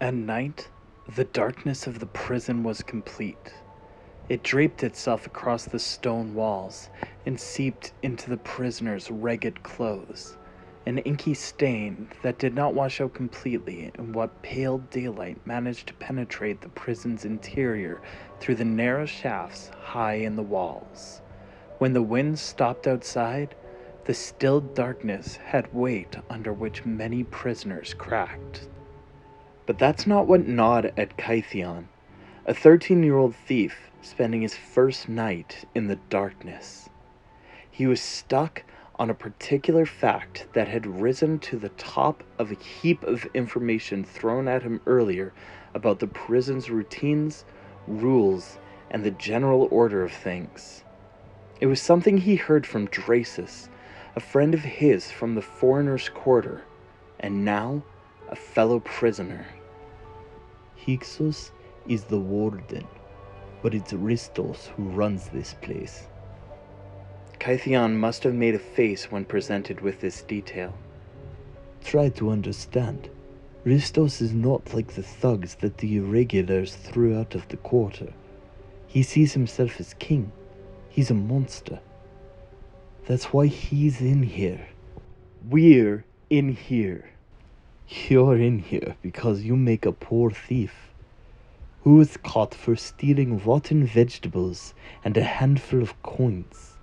At night, the darkness of the prison was complete. It draped itself across the stone walls and seeped into the prisoners' ragged clothes, an inky stain that did not wash out completely in what pale daylight managed to penetrate the prison's interior through the narrow shafts high in the walls. When the wind stopped outside, the still darkness had weight under which many prisoners cracked. But that's not what gnawed at Kytheon, a 13-year-old thief spending his first night in the darkness. He was stuck on a particular fact that had risen to the top of a heap of information thrown at him earlier about the prison's routines, rules, and the general order of things. It was something he heard from Dracis, a friend of his from the foreigner's quarter, and now a fellow prisoner. Hyksos is the warden, but it's Ristos who runs this place. Kytheon must have made a face when presented with this detail. Try to understand. Ristos is not like the thugs that the irregulars threw out of the quarter. He sees himself as king. He's a monster. That's why he's in here. We're in here. You're in here because you make a poor thief who was caught for stealing rotten vegetables and a handful of coins.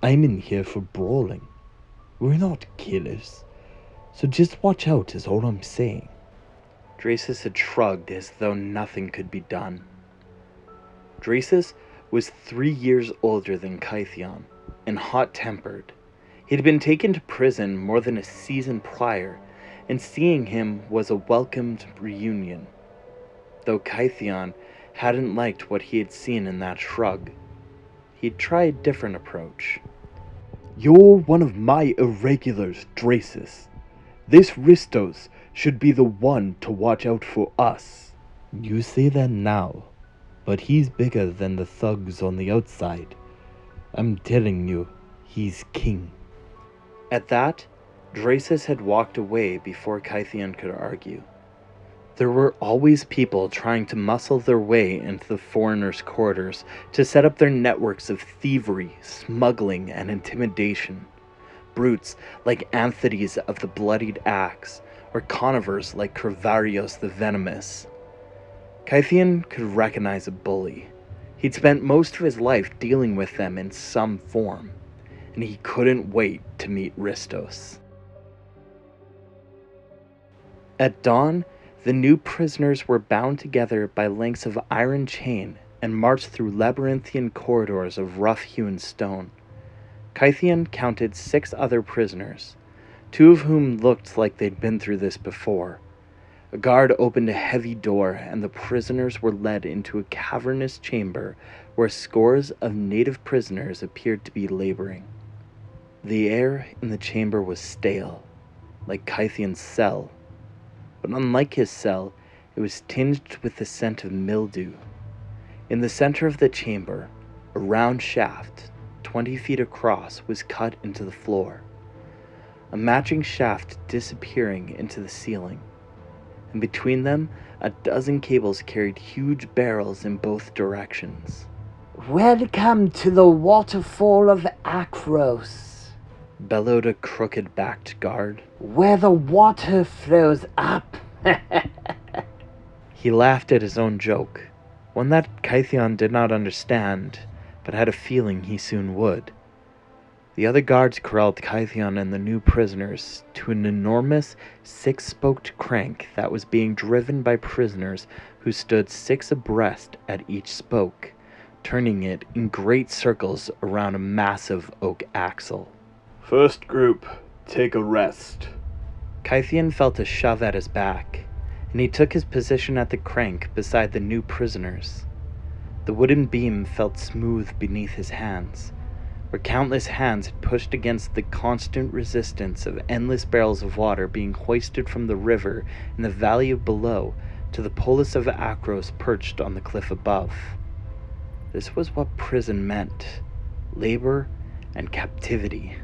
I'm in here for brawling. We're not killers, so just watch out is all I'm saying. Dracis had shrugged as though nothing could be done. Dracis was 3 years older than Kytheon and hot-tempered. He'd been taken to prison more than a season prior, and seeing him was a welcomed reunion. Though Kytheon hadn't liked what he had seen in that shrug, he'd try a different approach. You're one of my irregulars, Dracis. This Ristos should be the one to watch out for us. You say that now, but he's bigger than the thugs on the outside. I'm telling you, he's king. At that, Dracis had walked away before Kytheon could argue. There were always people trying to muscle their way into the foreigners' quarters to set up their networks of thievery, smuggling, and intimidation. Brutes like Anthides of the Bloodied Axe, or conivers like Curvarios the Venomous. Kytheon could recognize a bully. He'd spent most of his life dealing with them in some form, and he couldn't wait to meet Ristos. At dawn, the new prisoners were bound together by lengths of iron chain and marched through labyrinthian corridors of rough-hewn stone. Kytheon counted 6 other prisoners, 2 of whom looked like they'd been through this before. A guard opened a heavy door, and the prisoners were led into a cavernous chamber where scores of native prisoners appeared to be laboring. The air in the chamber was stale, like Kytheon's cell. But unlike his cell, it was tinged with the scent of mildew. In the center of the chamber, a round shaft, 20 feet across, was cut into the floor, a matching shaft disappearing into the ceiling, and between them, a dozen cables carried huge barrels in both directions. Welcome to the waterfall of Akros, bellowed a crooked-backed guard. where the water flows up. He laughed at his own joke, one that Kytheon did not understand, but had a feeling he soon would. The other guards corralled Kytheon and the new prisoners to an enormous 6-spoked crank that was being driven by prisoners who stood 6 abreast at each spoke, turning it in great circles around a massive oak axle. First group, take a rest. Kytheon felt a shove at his back, and he took his position at the crank beside the new prisoners. The wooden beam felt smooth beneath his hands, where countless hands had pushed against the constant resistance of endless barrels of water being hoisted from the river in the valley below to the polis of Akros perched on the cliff above. This was what prison meant: labor and captivity.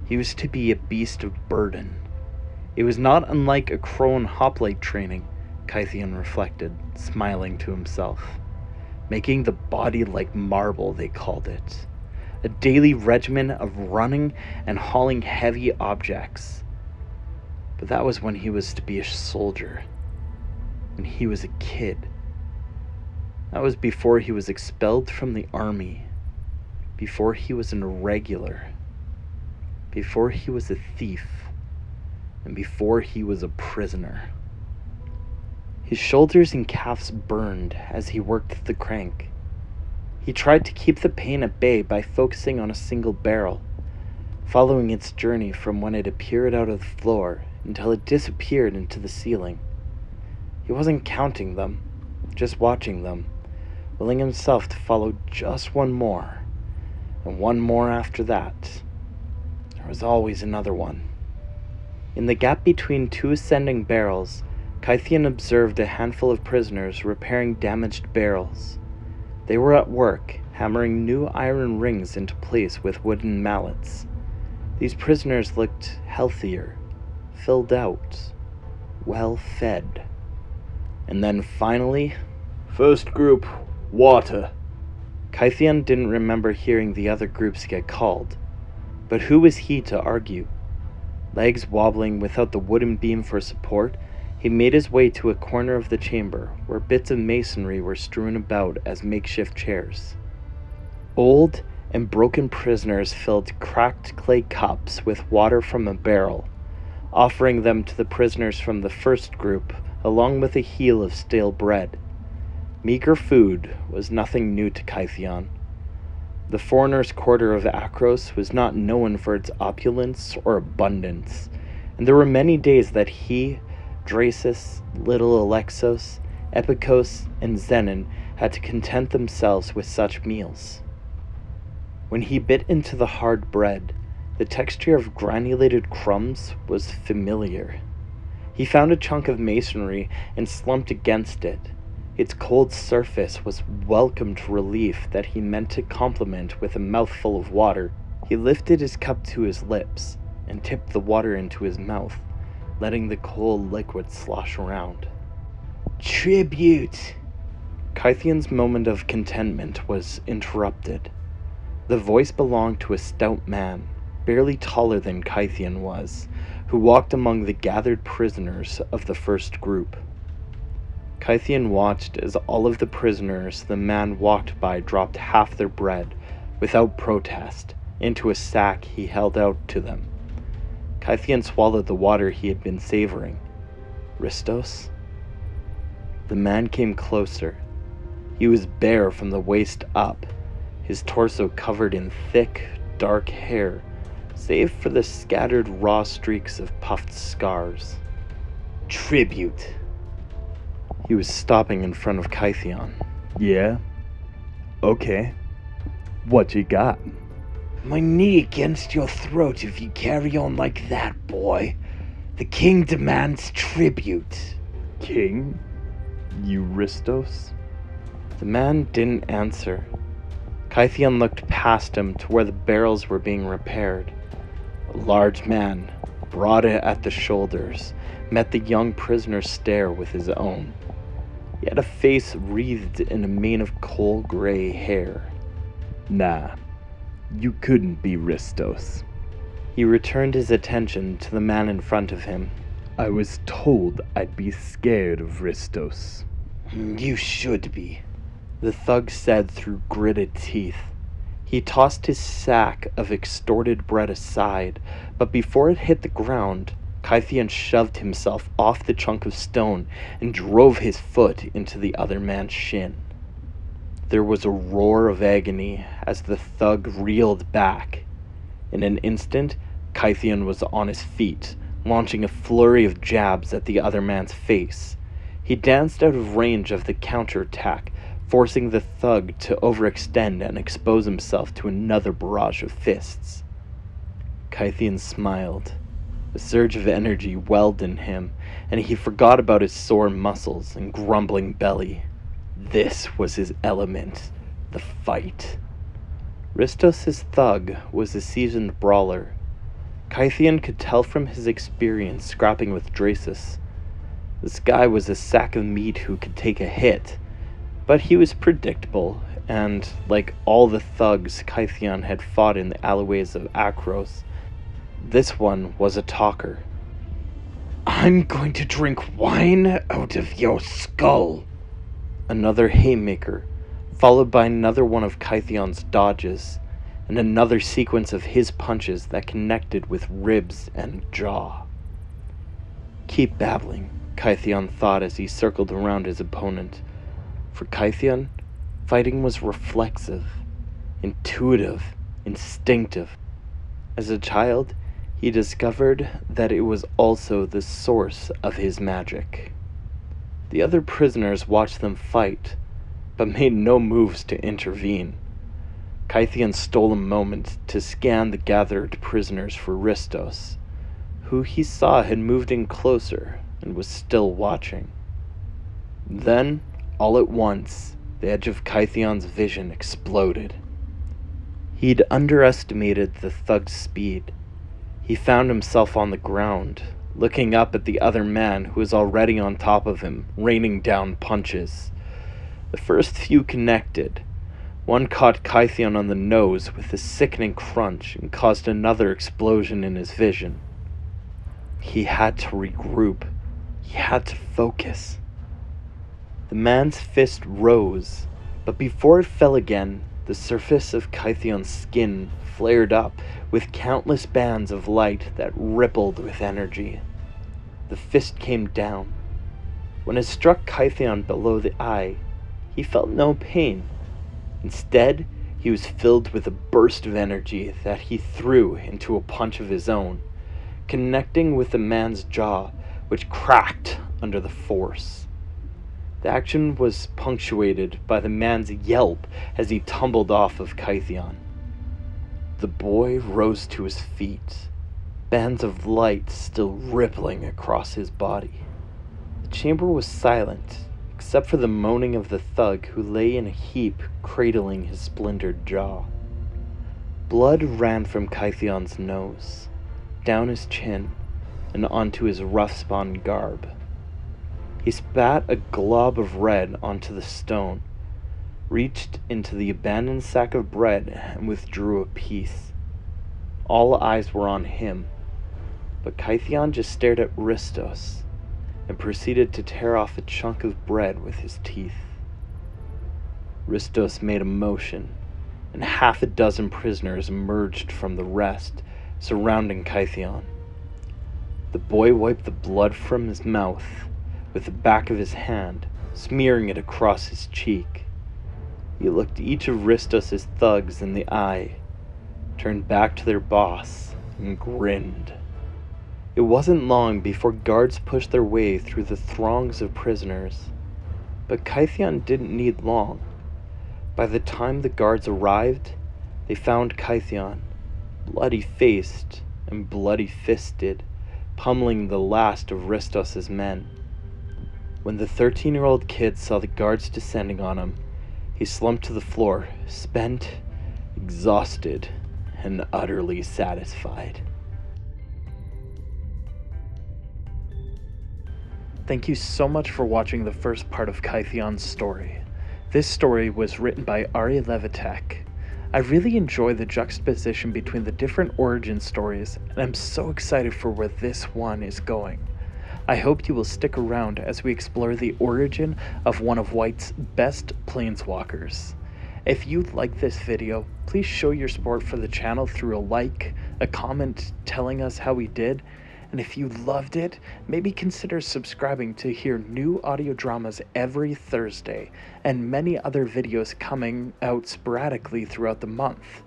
He was to be a beast of burden. It was not unlike a crow and hoplite training, Kythian reflected, smiling to himself. Making the body like marble, they called it. A daily regimen of running and hauling heavy objects. But that was when he was to be a soldier. When he was a kid. That was before he was expelled from the army. Before he was an irregular. Before he was a thief. And before he was a prisoner. His shoulders and calves burned as he worked the crank. He tried to keep the pain at bay by focusing on a single barrel, following its journey from when it appeared out of the floor until it disappeared into the ceiling. He wasn't counting them, just watching them, willing himself to follow just one more, and one more after that. There was always another one. In the gap between two ascending barrels, Kythian observed a handful of prisoners repairing damaged barrels. They were at work, hammering new iron rings into place with wooden mallets. These prisoners looked healthier, filled out, well fed. And then finally, First group, water. Kythian didn't remember hearing the other groups get called, but who was he to argue? Legs wobbling without the wooden beam for support, he made his way to a corner of the chamber where bits of masonry were strewn about as makeshift chairs. Old and broken prisoners filled cracked clay cups with water from a barrel, offering them to the prisoners from the first group along with a heel of stale bread. Meager food was nothing new to Kythian. The foreigners' quarter of Akros was not known for its opulence or abundance, and there were many days that he, Drasus, little Alexos, Epikos, and Zenon had to content themselves with such meals. When he bit into the hard bread, the texture of granulated crumbs was familiar. He found a chunk of masonry and slumped against it. Its cold surface was welcomed relief that he meant to complement with a mouthful of water. He lifted his cup to his lips and tipped the water into his mouth, letting the cold liquid slosh around. Tribute! Kythian's moment of contentment was interrupted. The voice belonged to a stout man, barely taller than Kythian was, who walked among the gathered prisoners of the first group. Kythian watched as all of the prisoners the man walked by dropped half their bread, without protest, into a sack he held out to them. Kythian swallowed the water he had been savoring. Ristos? The man came closer. He was bare from the waist up, his torso covered in thick, dark hair, save for the scattered raw streaks of puffed scars. Tribute! He was stopping in front of Kythian. Yeah? Okay. What you got? My knee against your throat if you carry on like that, boy. The king demands tribute. King? You Ristos? The man didn't answer. Kythian looked past him to where the barrels were being repaired. A large man, broad at the shoulders, met the young prisoner's stare with his own. He had a face wreathed in a mane of coal gray hair. Nah, you couldn't be Ristos. He returned his attention to the man in front of him. I was told I'd be scared of Ristos. You should be, the thug said through gritted teeth. He tossed his sack of extorted bread aside, but before it hit the ground, Kythian shoved himself off the chunk of stone and drove his foot into the other man's shin. There was a roar of agony as the thug reeled back. In an instant, Kythian was on his feet, launching a flurry of jabs at the other man's face. He danced out of range of the counterattack, forcing the thug to overextend and expose himself to another barrage of fists. Kythian smiled. A surge of energy welled in him, and he forgot about his sore muscles and grumbling belly. This was his element, the fight. Ristos' thug was a seasoned brawler. Kythian could tell from his experience scrapping with Drasus. This guy was a sack of meat who could take a hit, but he was predictable, and like all the thugs Kytheon had fought in the alleyways of Akros, this one was a talker. I'm going to drink wine out of your skull. Another haymaker, followed by another one of Kytheon's dodges, and another sequence of his punches that connected with ribs and jaw. Keep babbling, Kytheon thought as he circled around his opponent. For Kytheon, fighting was reflexive, intuitive, instinctive. As a child, he discovered that it was also the source of his magic. The other prisoners watched them fight, but made no moves to intervene. Kytheon stole a moment to scan the gathered prisoners for Ristos, who he saw had moved in closer and was still watching. Then, all at once, the edge of Kytheon's vision exploded. He'd underestimated the thug's speed. He found himself on the ground, looking up at the other man who was already on top of him, raining down punches. The first few connected. One caught Kytheon on the nose with a sickening crunch and caused another explosion in his vision. He had to regroup. He had to focus. The man's fist rose, but before it fell again, the surface of Kytheon's skin flared up with countless bands of light that rippled with energy. The fist came down. When it struck Kytheon below the eye, he felt no pain. Instead, he was filled with a burst of energy that he threw into a punch of his own, connecting with the man's jaw, which cracked under the force. The action was punctuated by the man's yelp as he tumbled off of Kytheon. The boy rose to his feet, bands of light still rippling across his body. The chamber was silent, except for the moaning of the thug who lay in a heap cradling his splintered jaw. Blood ran from Kytheon's nose, down his chin, and onto his rough-spun garb. He spat a glob of red onto the stone, reached into the abandoned sack of bread, and withdrew a piece. All eyes were on him, but Kytheon just stared at Ristos and proceeded to tear off a chunk of bread with his teeth. Ristos made a motion, and half a dozen prisoners emerged from the rest, surrounding Kytheon. The boy wiped the blood from his mouth with the back of his hand, smearing it across his cheek. He looked each of Ristos' thugs in the eye, turned back to their boss, and grinned. It wasn't long before guards pushed their way through the throngs of prisoners, but Kytheon didn't need long. By the time the guards arrived, they found Kytheon, bloody-faced and bloody-fisted, pummeling the last of Ristos' men. When the 13-year-old kid saw the guards descending on him, he slumped to the floor, spent, exhausted, and utterly satisfied. Thank you so much for watching the first part of Kytheon's story. This story was written by Ari Levitek. I really enjoy the juxtaposition between the different origin stories, and I'm so excited for where this one is going. I hope you will stick around as we explore the origin of one of White's best planeswalkers. If you like this video, please show your support for the channel through a like, a comment telling us how we did, and if you loved it, maybe consider subscribing to hear new audio dramas every Thursday, and many other videos coming out sporadically throughout the month.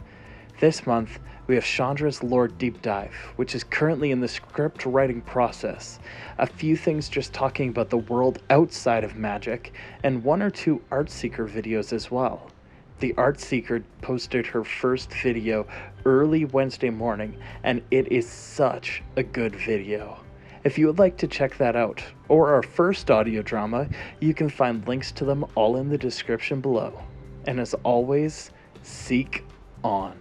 This month, we have Chandra's Lore Deep Dive, which is currently in the script writing process, a few things just talking about the world outside of Magic, and 1 or 2 Artseeker videos as well. The Artseeker posted her first video early Wednesday morning, and it is such a good video. If you would like to check that out, or our first audio drama, you can find links to them all in the description below. And as always, seek on.